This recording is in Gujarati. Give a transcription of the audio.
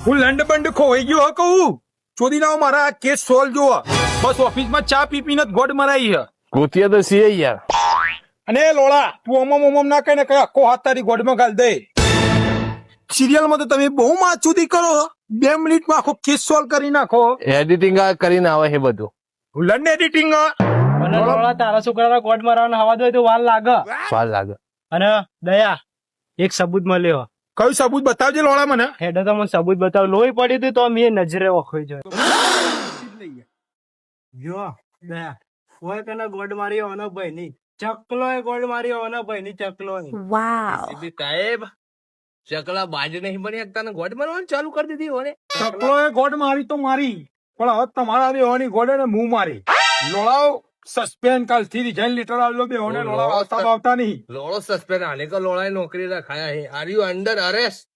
હું લંડ બંડ ખોવાઈ ગયો હ કહું ચોદી ના મારા કેસ સોલ્વ જોવો બસ ઓફિસમાં ચા પી પીને જ ગોડ મરાઈ હ ગોતિયા તો છીએ યાર. અને લોળા તું ઓમમ ના કઈ ને કઈ આખો હાથ તારી ગોડમાં ગાલ દે સિરિયલમાં તો તમે બહુ માચુદી કરો 2 મિનિટમાં આખો કેસ સોલ્વ કરી નાખો એડિટિંગ કરીને આવે છે બધું. લંડ એડિટિંગ અને લોળા તારા છોકરાના ગોડ મારવાના હવા દો તો વાર લાગે. વાર લાગે. અને દયા એક સબૂત મળ્યો. કયું સબૂત બતાવજે લોળા મને હેડો તો મને સબૂત બતાવ. લોહી પડી હતી તો મેં નજરે ઓળખી જોયો. જો દયા કોઈ તને ગોડ માર્યો ઓનો ભાઈ ની ચકલો એ ગોડ માર્યો ઓનો ભાઈ ની ચકલો ની. Wow. સાહેબ ચકલા બાજ નહીં બની શકતા ને ગોડ મારવાનું ચાલુ કરી દીધી હોને. ચકલોએ ગોડ મારી તો મારી પણ હવે તમારા બેવાની ગોડે ને મું મારી લોળાઓ સસ્પેન્ડ કાલ થી રિઝાઇન લેટર આલો બેહોને લોળા આવતા નહીં લોળો સસ્પેન્ડ આને કો લોળાએ નોકરી રખાયા હે. Are you under arrest?